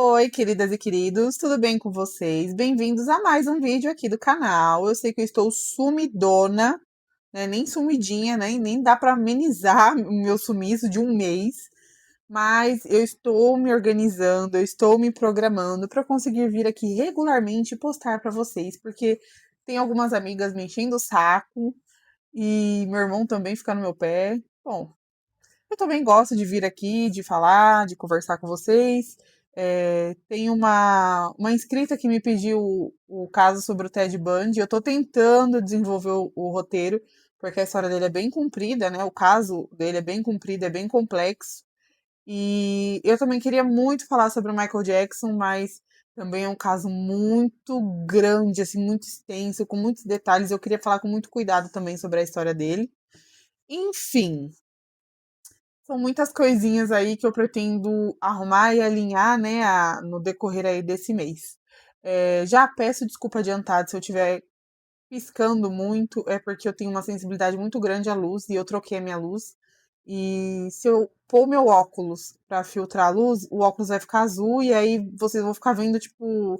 Oi, queridas e queridos, tudo bem com vocês? Bem-vindos a mais um vídeo aqui do canal. Eu sei que eu estou sumidona, né? Nem sumidinha, né? Nem dá para amenizar o meu sumiço de um mês, mas eu estou me organizando, eu estou me programando para conseguir vir aqui regularmente e postar para vocês, porque tem algumas amigas me enchendo o saco e meu irmão também fica no meu pé. Bom, eu também gosto de vir aqui, de falar, de conversar com vocês. Tem uma inscrita que me pediu o caso sobre o Ted Bundy. Eu estou tentando desenvolver o roteiro, porque a história dele é bem comprida, né? O caso dele é bem comprido, é bem complexo. E eu também queria muito falar sobre o Michael Jackson, mas também é um caso muito grande, assim, muito extenso, com muitos detalhes. Eu queria falar com muito cuidado também sobre a história dele. Enfim, são muitas coisinhas aí que eu pretendo arrumar e alinhar, né, no decorrer aí desse mês. Já peço desculpa adiantada se eu estiver piscando muito, é porque eu tenho uma sensibilidade muito grande à luz e eu troquei a minha luz. E se eu pôr meu óculos para filtrar a luz, o óculos vai ficar azul e aí vocês vão ficar vendo, tipo,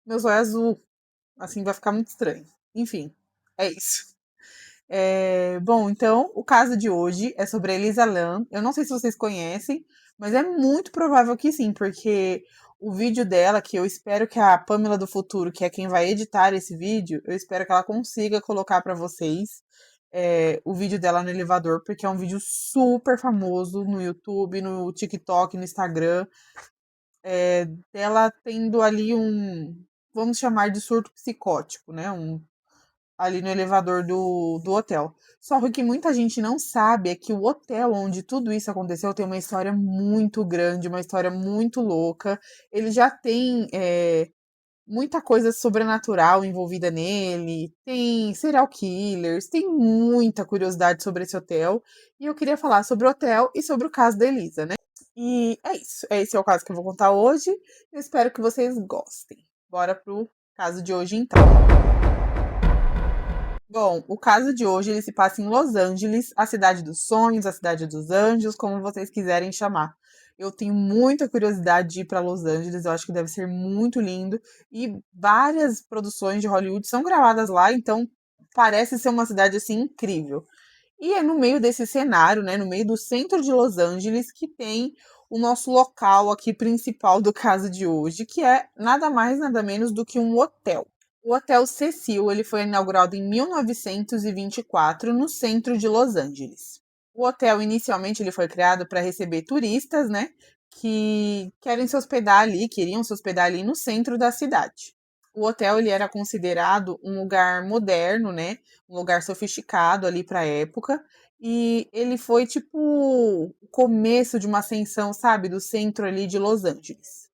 meus olhos azul. Assim, vai ficar muito estranho. Enfim, é isso. Bom, então, o caso de hoje é sobre a Elisa Lam. Eu não sei se vocês conhecem, mas é muito provável que sim, porque o vídeo dela, que eu espero que a Pamela do Futuro, que é quem vai editar esse vídeo, eu espero que ela consiga colocar para vocês o vídeo dela no elevador, porque é um vídeo super famoso no YouTube, no TikTok, no Instagram, dela tendo ali vamos chamar de surto psicótico, né? Ali no elevador do hotel. Só que muita gente não sabe é que o hotel onde tudo isso aconteceu tem uma história muito grande, uma história muito louca. Ele já tem muita coisa sobrenatural envolvida nele, tem serial killers, tem muita curiosidade sobre esse hotel. E eu queria falar sobre o hotel e sobre o caso da Elisa, né? E é isso. Esse é o caso que eu vou contar hoje. Eu espero que vocês gostem. Bora pro caso de hoje, então. Bom, o caso de hoje ele se passa em Los Angeles, a cidade dos sonhos, a cidade dos anjos, como vocês quiserem chamar. Eu tenho muita curiosidade de ir para Los Angeles, eu acho que deve ser muito lindo e várias produções de Hollywood são gravadas lá, então parece ser uma cidade assim incrível. E é no meio desse cenário, né, no meio do centro de Los Angeles, que tem o nosso local aqui principal do caso de hoje, que é nada mais nada menos do que um hotel. O Hotel Cecil ele foi inaugurado em 1924 no centro de Los Angeles. O hotel inicialmente ele foi criado para receber turistas, né, que querem se hospedar ali, queriam se hospedar ali no centro da cidade. O hotel ele era considerado um lugar moderno, né, um lugar sofisticado ali para a época, e ele foi tipo o começo de uma ascensão, sabe, do centro ali de Los Angeles.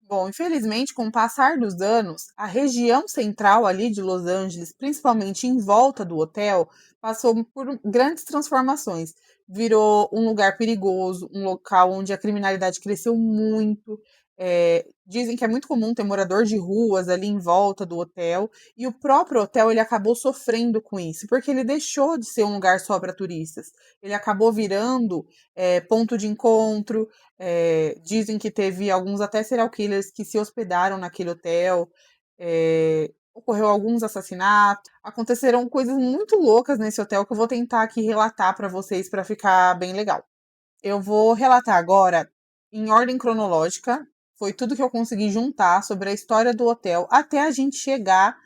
Bom, infelizmente, com o passar dos anos, a região central ali de Los Angeles, principalmente em volta do hotel, passou por grandes transformações. Virou um lugar perigoso, um local onde a criminalidade cresceu muito. Dizem que é muito comum ter morador de ruas ali em volta do hotel, e o próprio hotel ele acabou sofrendo com isso, porque ele deixou de ser um lugar só para turistas. Ele acabou virando ponto de encontro. Dizem que teve alguns até serial killers que se hospedaram naquele hotel. Ocorreu alguns assassinatos. Aconteceram coisas muito loucas nesse hotel que eu vou tentar aqui relatar para vocês para ficar bem legal. Eu vou relatar agora em ordem cronológica. Foi tudo que eu consegui juntar sobre a história do hotel até a gente chegar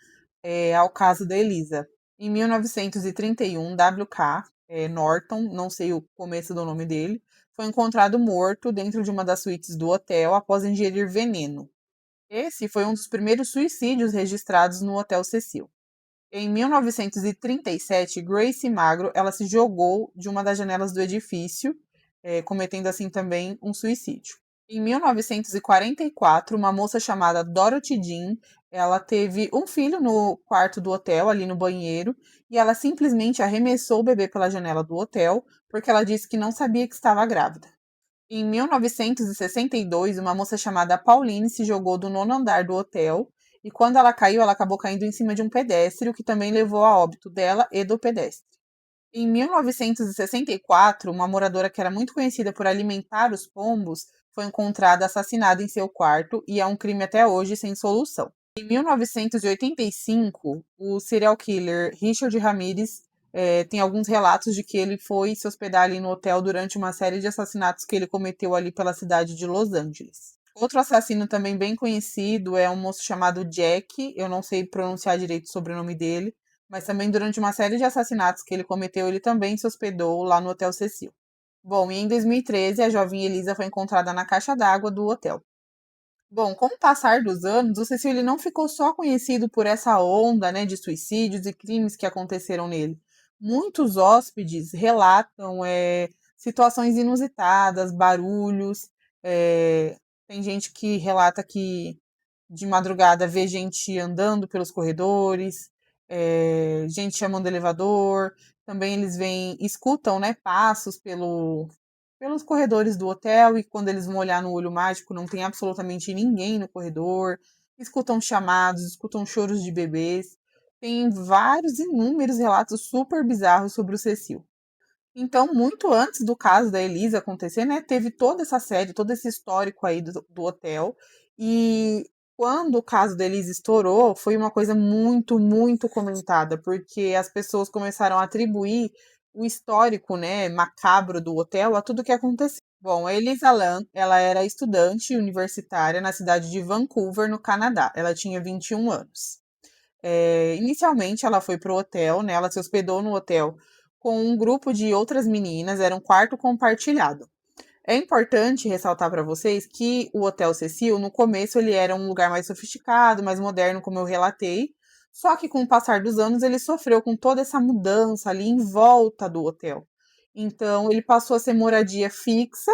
ao caso da Elisa. Em 1931, WK Norton, não sei o começo do nome dele, foi encontrado morto dentro de uma das suítes do hotel após ingerir veneno. Esse foi um dos primeiros suicídios registrados no Hotel Cecil. Em 1937, Grace Magro ela se jogou de uma das janelas do edifício, cometendo assim também um suicídio. Em 1944, uma moça chamada Dorothy Jean, ela teve um filho no quarto do hotel, ali no banheiro, e ela simplesmente arremessou o bebê pela janela do hotel, porque ela disse que não sabia que estava grávida. Em 1962, uma moça chamada Pauline se jogou do nono andar do hotel, e quando ela caiu, ela acabou caindo em cima de um pedestre, o que também levou a óbito dela e do pedestre. Em 1964, uma moradora que era muito conhecida por alimentar os pombos foi encontrada assassinada em seu quarto e é um crime até hoje sem solução. Em 1985, o serial killer Richard Ramirez tem alguns relatos de que ele foi se hospedar ali no hotel durante uma série de assassinatos que ele cometeu ali pela cidade de Los Angeles. Outro assassino também bem conhecido é um moço chamado Jack, eu não sei pronunciar direito o sobrenome dele, mas também durante uma série de assassinatos que ele cometeu, ele também se hospedou lá no Hotel Cecil. Bom, e em 2013, a jovem Elisa foi encontrada na caixa d'água do hotel. Bom, com o passar dos anos, o Cecil ele não ficou só conhecido por essa onda, né, de suicídios e crimes que aconteceram nele. Muitos hóspedes relatam situações inusitadas, barulhos. Tem gente que relata que de madrugada vê gente andando pelos corredores, gente chamando elevador. Também eles escutam, né, passos pelos corredores do hotel e quando eles vão olhar no olho mágico não tem absolutamente ninguém no corredor. Escutam chamados, escutam choros de bebês. Tem vários inúmeros relatos super bizarros sobre o Cecil. Então, muito antes do caso da Elisa acontecer, né, teve toda essa série, todo esse histórico aí do hotel. E quando o caso da Elisa estourou, foi uma coisa muito, muito comentada, porque as pessoas começaram a atribuir o histórico, né, macabro do hotel a tudo que aconteceu. Bom, a Elisa Lam, ela era estudante universitária na cidade de Vancouver, no Canadá. Ela tinha 21 anos. Inicialmente, ela foi pro hotel, né? Ela se hospedou no hotel com um grupo de outras meninas, era um quarto compartilhado. É importante ressaltar para vocês que o Hotel Cecil, no começo, ele era um lugar mais sofisticado, mais moderno, como eu relatei. Só que com o passar dos anos, ele sofreu com toda essa mudança ali em volta do hotel. Então, ele passou a ser moradia fixa,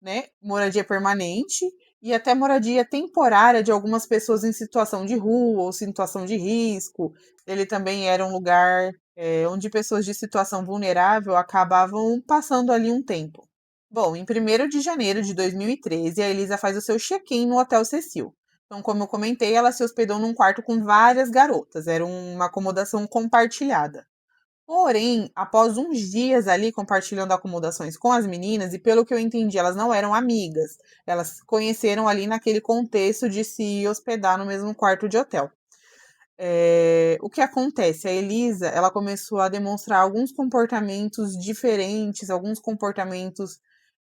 né? Moradia permanente e até moradia temporária de algumas pessoas em situação de rua ou situação de risco. Ele também era um lugar onde pessoas de situação vulnerável acabavam passando ali um tempo. Bom, em 1º de janeiro de 2013, a Elisa faz o seu check-in no Hotel Cecil. Então, como eu comentei, ela se hospedou num quarto com várias garotas, era uma acomodação compartilhada. Porém, após uns dias ali compartilhando acomodações com as meninas, e pelo que eu entendi, elas não eram amigas, elas se conheceram ali naquele contexto de se hospedar no mesmo quarto de hotel. O que acontece? A Elisa, ela começou a demonstrar alguns comportamentos diferentes, alguns comportamentos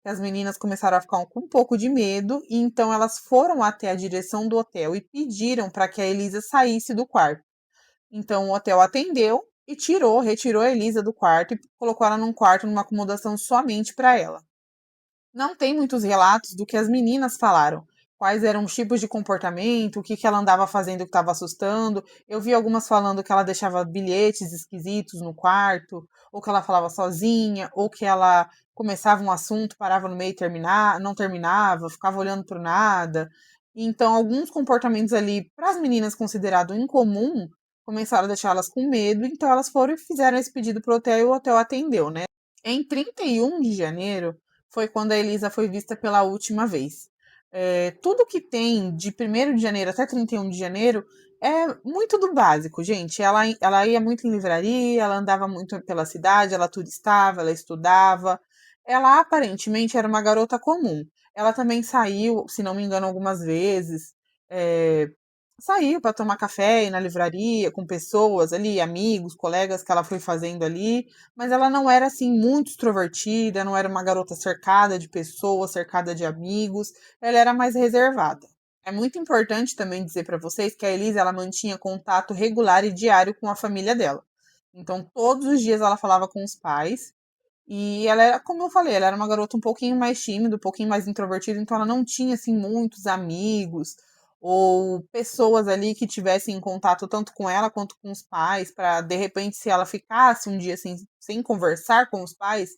que as meninas começaram a ficar com um pouco de medo, e então elas foram até a direção do hotel e pediram para que a Elisa saísse do quarto. Então o hotel atendeu e retirou a Elisa do quarto e colocou ela num quarto, numa acomodação somente para ela. Não tem muitos relatos do que as meninas falaram, quais eram os tipos de comportamento, o que ela andava fazendo que estava assustando. Eu vi algumas falando que ela deixava bilhetes esquisitos no quarto, ou que ela falava sozinha, ou que ela começava um assunto, parava no meio e não terminava, ficava olhando para nada. Então, alguns comportamentos ali, para as meninas considerado incomum, começaram a deixá-las com medo, então elas foram e fizeram esse pedido para o hotel e o hotel atendeu, né? Em 31 de janeiro foi quando a Elisa foi vista pela última vez. Tudo que tem de 1º de janeiro até 31 de janeiro é muito do básico, gente. Ela ia muito em livraria, ela andava muito pela cidade, ela turistava, ela estudava. Ela aparentemente era uma garota comum. Ela também saiu, se não me engano, algumas vezes. é, Saiu para tomar café na livraria com pessoas ali, amigos, colegas que ela foi fazendo ali, mas ela não era assim muito extrovertida, não era uma garota cercada de pessoas, cercada de amigos, ela era mais reservada. É muito importante também dizer para vocês que a Elisa ela mantinha contato regular e diário com a família dela. Então, todos os dias ela falava com os pais, e ela era, como eu falei, ela era uma garota um pouquinho mais tímida, um pouquinho mais introvertida, então ela não tinha assim muitos amigos ou pessoas ali que tivessem contato tanto com ela quanto com os pais, para de repente se ela ficasse um dia assim, sem conversar com os pais,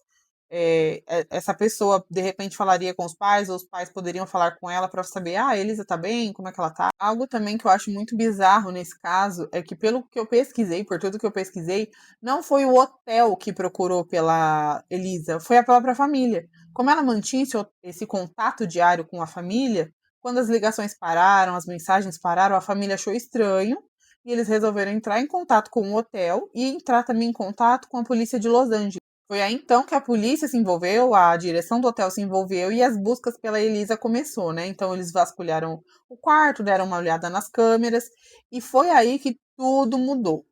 essa pessoa de repente falaria com os pais, ou os pais poderiam falar com ela para saber, ah, a Elisa tá bem, como é que ela tá? Algo também que eu acho muito bizarro nesse caso é que, pelo que eu pesquisei, por tudo que eu pesquisei, não foi o hotel que procurou pela Elisa, foi a própria família. Como ela mantinha esse contato diário com a família, quando as ligações pararam, as mensagens pararam, a família achou estranho e eles resolveram entrar em contato com o hotel e entrar também em contato com a polícia de Los Angeles. Foi aí então que a polícia se envolveu, a direção do hotel se envolveu e as buscas pela Elisa começou, né? Então eles vasculharam o quarto, deram uma olhada nas câmeras e foi aí que tudo mudou.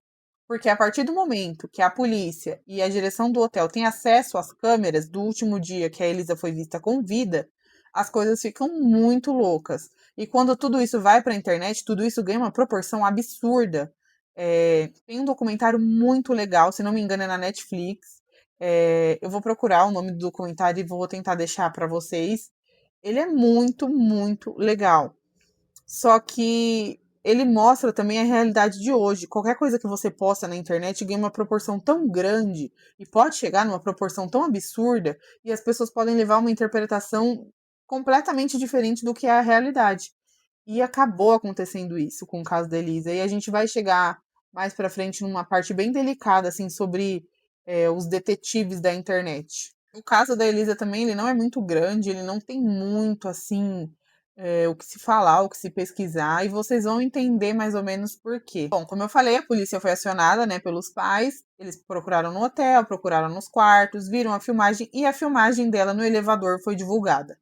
Porque a partir do momento que a polícia e a direção do hotel têm acesso às câmeras do último dia que a Elisa foi vista com vida, as coisas ficam muito loucas. E quando tudo isso vai para a internet, tudo isso ganha uma proporção absurda. Tem um documentário muito legal, se não me engano, é na Netflix. Eu vou procurar o nome do documentário e vou tentar deixar para vocês. Ele é muito, muito legal. Só que ele mostra também a realidade de hoje. Qualquer coisa que você posta na internet ganha uma proporção tão grande e pode chegar numa proporção tão absurda e as pessoas podem levar uma interpretação completamente diferente do que é a realidade. E acabou acontecendo isso com o caso da Elisa. E a gente vai chegar mais pra frente numa parte bem delicada, assim, sobre os detetives da internet. O caso da Elisa também, ele não é muito grande, ele não tem muito, assim, o que se falar, o que se pesquisar, e vocês vão entender mais ou menos por quê. Bom, como eu falei, a polícia foi acionada, né, pelos pais, eles procuraram no hotel, procuraram nos quartos, viram a filmagem, e a filmagem dela no elevador foi divulgada.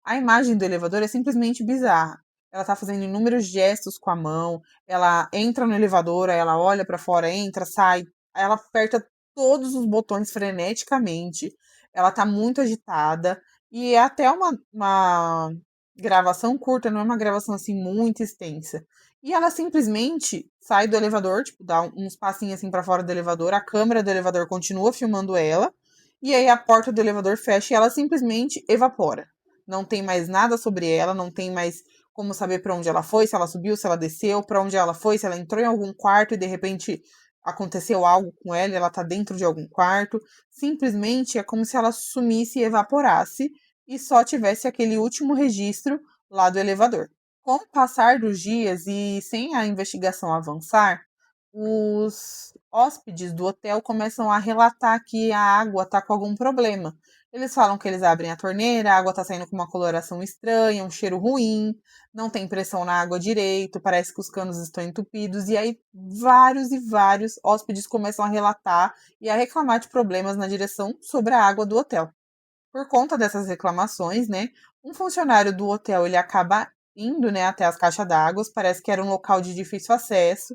A imagem do elevador é simplesmente bizarra. Ela tá fazendo inúmeros gestos com a mão, ela entra no elevador, aí ela olha para fora, entra, sai, ela aperta todos os botões freneticamente, ela tá muito agitada, e é até uma gravação curta, não é uma gravação assim muito extensa. E ela simplesmente sai do elevador, tipo, dá uns passinhos assim para fora do elevador, a câmera do elevador continua filmando ela, e aí a porta do elevador fecha e ela simplesmente evapora. Não tem mais nada sobre ela, não tem mais como saber para onde ela foi, se ela subiu, se ela desceu, para onde ela foi, se ela entrou em algum quarto e de repente aconteceu algo com ela, e ela tá dentro de algum quarto. Simplesmente é como se ela sumisse e evaporasse e só tivesse aquele último registro lá do elevador. Com o passar dos dias e sem a investigação avançar, os hóspedes do hotel começam a relatar que a água está com algum problema. Eles falam que eles abrem a torneira, a água está saindo com uma coloração estranha, um cheiro ruim, não tem pressão na água direito, parece que os canos estão entupidos, e aí vários e vários hóspedes começam a relatar e a reclamar de problemas na direção sobre a água do hotel. Por conta dessas reclamações, né, um funcionário do hotel ele acaba indo, né, até as caixas d'água, parece que era um local de difícil acesso,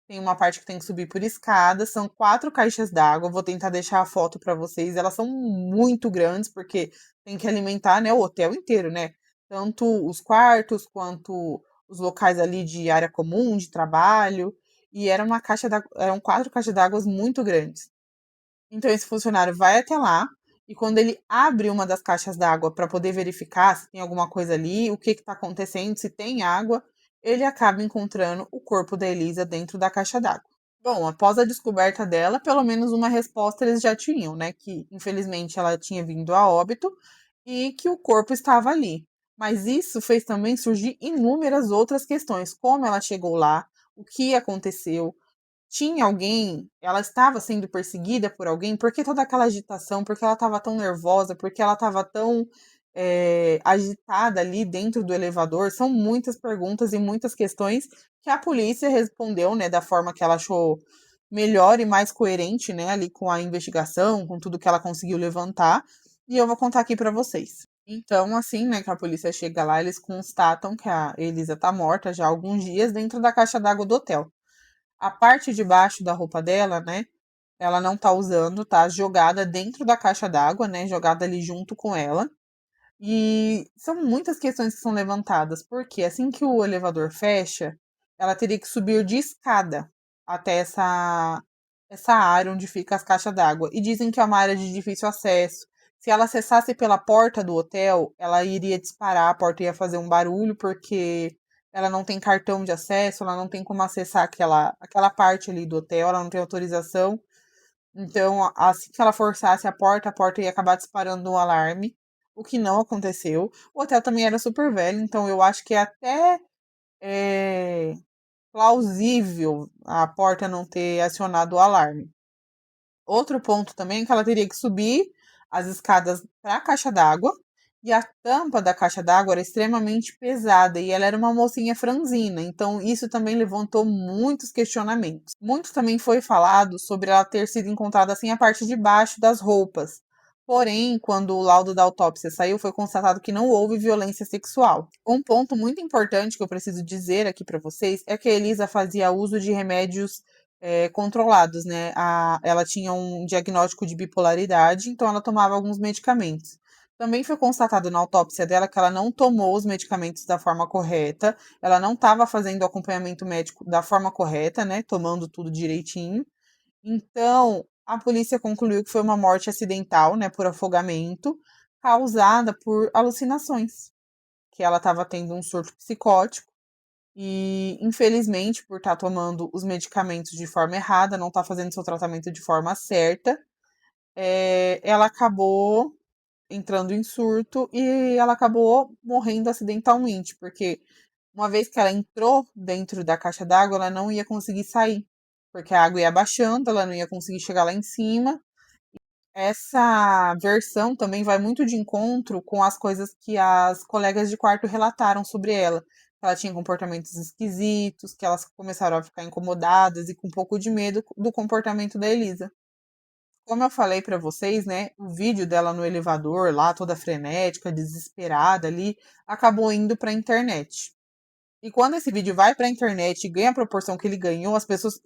tem uma parte que tem que subir por escada, são 4 caixas d'água, vou tentar deixar a foto para vocês, elas são muito grandes, porque tem que alimentar, né, o hotel inteiro, né, tanto os quartos, quanto os locais ali de área comum, de trabalho, e eram 4 caixas d'água muito grandes. Então esse funcionário vai até lá e quando ele abre uma das caixas d'água para poder verificar se tem alguma coisa ali, o que está acontecendo, se tem água, ele acaba encontrando o corpo da Elisa dentro da caixa d'água. Bom, após a descoberta dela, pelo menos uma resposta eles já tinham, né? Que infelizmente ela tinha vindo a óbito e que o corpo estava ali. Mas isso fez também surgir inúmeras outras questões, como ela chegou lá, o que aconteceu, tinha alguém, ela estava sendo perseguida por alguém, por que toda aquela agitação, por que ela estava tão nervosa, por que ela estava tão agitada ali dentro do elevador? São muitas perguntas e muitas questões que a polícia respondeu, né, da forma que ela achou melhor e mais coerente, né, ali com a investigação, com tudo que ela conseguiu levantar, e eu vou contar aqui para vocês. Então, assim, né, que a polícia chega lá, eles constatam que a Elisa tá morta já há alguns dias dentro da caixa d'água do hotel. A parte de baixo da roupa dela, né, ela não tá usando, tá jogada dentro da caixa d'água, né, jogada ali junto com ela. E são muitas questões que são levantadas, porque assim que o elevador fecha, ela teria que subir de escada até essa área onde fica as caixas d'água. E dizem que é uma área de difícil acesso. Se ela acessasse pela porta do hotel, ela iria disparar, a porta ia fazer um barulho, porque ela não tem cartão de acesso, ela não tem como acessar aquela parte ali do hotel, ela não tem autorização. Então, assim que ela forçasse a porta ia acabar disparando um alarme, o que não aconteceu. O hotel também era super velho, então eu acho que é até é, plausível a porta não ter acionado o alarme. Outro ponto também é que ela teria que subir as escadas para a caixa d'água E a tampa da caixa d'água era extremamente pesada e ela era uma mocinha franzina, então isso também levantou muitos questionamentos. Muito também foi falado sobre ela ter sido encontrada sem a parte de baixo das roupas. Porém, quando o laudo da autópsia saiu, foi constatado que não houve violência sexual. Um ponto muito importante que eu preciso dizer aqui para vocês é que a Elisa fazia uso de remédios controlados, né? Ela tinha um diagnóstico de bipolaridade, então ela tomava alguns medicamentos. Também foi constatado na autópsia dela que ela não tomou os medicamentos da forma correta, ela não estava fazendo o acompanhamento médico da forma correta, né? Tomando tudo direitinho. Então, a polícia concluiu que foi uma morte acidental, né? Por afogamento, causada por alucinações, que ela estava tendo um surto psicótico. E, infelizmente, por estar tomando os medicamentos de forma errada, não estar fazendo seu tratamento de forma certa, ela acabou entrando em surto e ela acabou morrendo acidentalmente, porque uma vez que ela entrou dentro da caixa d'água, ela não ia conseguir sair, porque a água ia baixando, ela não ia conseguir chegar lá em cima. Essa versão também vai muito de encontro com as coisas que as colegas de quarto relataram sobre ela. Ela tinha comportamentos esquisitos, que elas começaram a ficar incomodadas e com um pouco de medo do comportamento da Elisa. Como eu falei pra vocês, né, o vídeo dela no elevador, lá toda frenética, desesperada ali, acabou indo pra internet. E quando esse vídeo vai pra internet e ganha a proporção que ele ganhou, as pessoas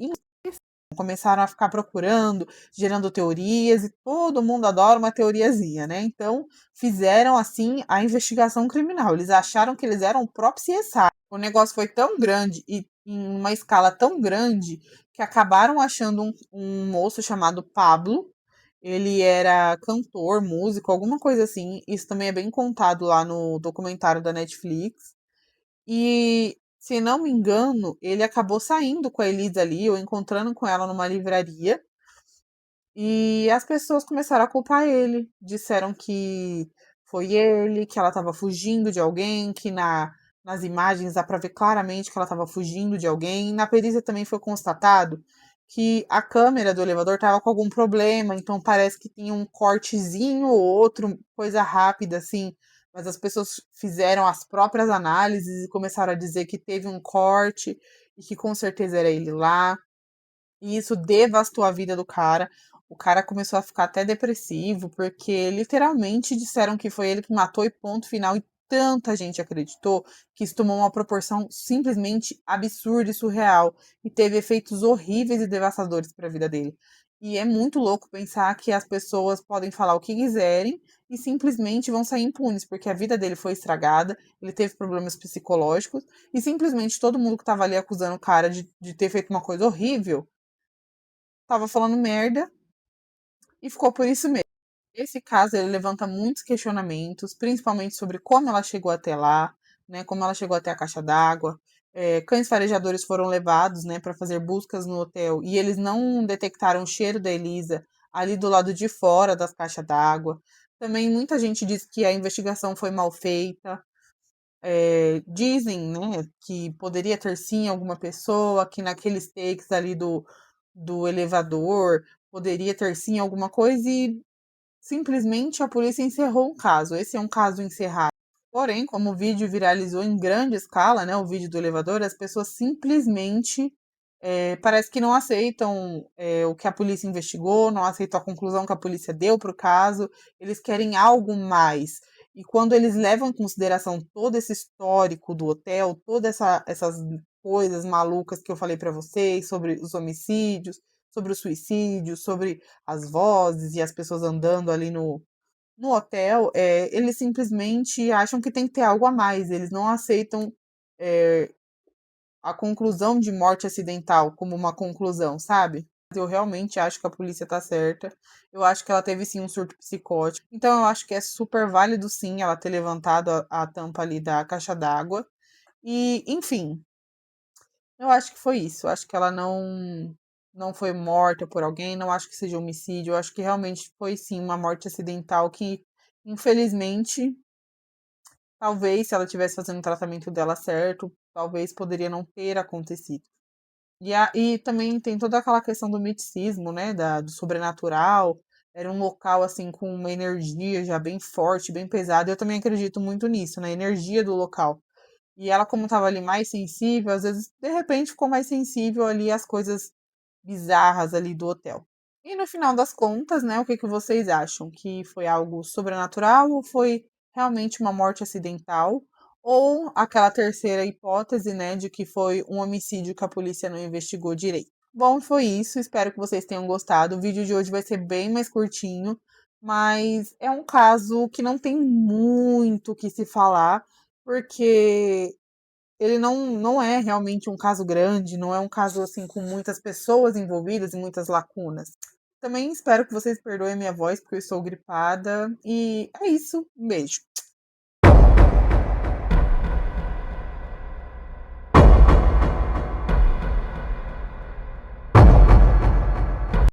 começaram a ficar procurando, gerando teorias, e todo mundo adora uma teoriazinha, né? Então, fizeram assim a investigação criminal. Eles acharam que eles eram o próprio CSI. O negócio foi tão grande e em uma escala tão grande que acabaram achando um moço chamado Pablo. Ele era cantor, músico, alguma coisa assim. Isso também é bem contado lá no documentário da Netflix. E, se não me engano, ele acabou saindo com a Elisa ali, ou encontrando com ela numa livraria. E as pessoas começaram a culpar ele. Disseram que foi ele, que ela estava fugindo de alguém, que nas imagens dá para ver claramente que ela estava fugindo de alguém. Na perícia também foi constatado que a câmera do elevador estava com algum problema, então parece que tinha um cortezinho ou outro, coisa rápida assim. Mas as pessoas fizeram as próprias análises e começaram a dizer que teve um corte e que com certeza era ele lá. E isso devastou a vida do cara. O cara começou a ficar até depressivo, porque literalmente disseram que foi ele que matou e ponto final. E tanta gente acreditou que isso tomou uma proporção simplesmente absurda e surreal. E teve efeitos horríveis e devastadores para a vida dele. E é muito louco pensar que as pessoas podem falar o que quiserem e simplesmente vão sair impunes, porque a vida dele foi estragada, ele teve problemas psicológicos, e simplesmente todo mundo que estava ali acusando o cara de ter feito uma coisa horrível tava falando merda e ficou por isso mesmo. Esse caso ele levanta muitos questionamentos, principalmente sobre como ela chegou até lá, né, como ela chegou até a caixa d'água. Cães farejadores foram levados, né, para fazer buscas no hotel e eles não detectaram o cheiro da Elisa ali do lado de fora das caixas d'água. Também muita gente diz que a investigação foi mal feita. Dizem, né, que poderia ter sim alguma pessoa que naqueles takes ali do elevador poderia ter sim alguma coisa e simplesmente a polícia encerrou o caso. Esse é um caso encerrado. Porém, como o vídeo viralizou em grande escala, né, o vídeo do elevador, as pessoas simplesmente parece que não aceitam o que a polícia investigou, não aceitam a conclusão que a polícia deu para o caso, eles querem algo mais. E quando eles levam em consideração todo esse histórico do hotel, todas essas coisas malucas que eu falei para vocês sobre os homicídios, sobre o suicídio, sobre as vozes e as pessoas andando ali no hotel, eles simplesmente acham que tem que ter algo a mais, eles não aceitam é, a conclusão de morte acidental como uma conclusão, sabe? Eu realmente acho que a polícia tá certa. Eu acho que ela teve sim um surto psicótico. Então eu acho que é super válido sim ela ter levantado a tampa ali da caixa d'água. E, enfim, eu acho que foi isso. Eu acho que ela não foi morta por alguém, não acho que seja homicídio. Eu acho que realmente foi sim uma morte acidental que, infelizmente, talvez se ela tivesse fazendo o tratamento dela certo, talvez poderia não ter acontecido. E também tem toda aquela questão do miticismo, né, do sobrenatural. Era um local, assim, com uma energia já bem forte, bem pesada. Eu também acredito muito nisso, na energia do local. E ela, como estava ali mais sensível, às vezes, de repente, ficou mais sensível ali às coisas bizarras ali do hotel. E no final das contas, né, o que que vocês acham? Que foi algo sobrenatural ou foi realmente uma morte acidental? Ou aquela terceira hipótese, né, de que foi um homicídio que a polícia não investigou direito? Bom, foi isso. Espero que vocês tenham gostado. O vídeo de hoje vai ser bem mais curtinho, mas é um caso que não tem muito o que se falar, porque ele não é realmente um caso grande, não é um caso assim com muitas pessoas envolvidas e muitas lacunas. Também espero que vocês perdoem minha voz, porque eu estou gripada. E é isso. Um beijo.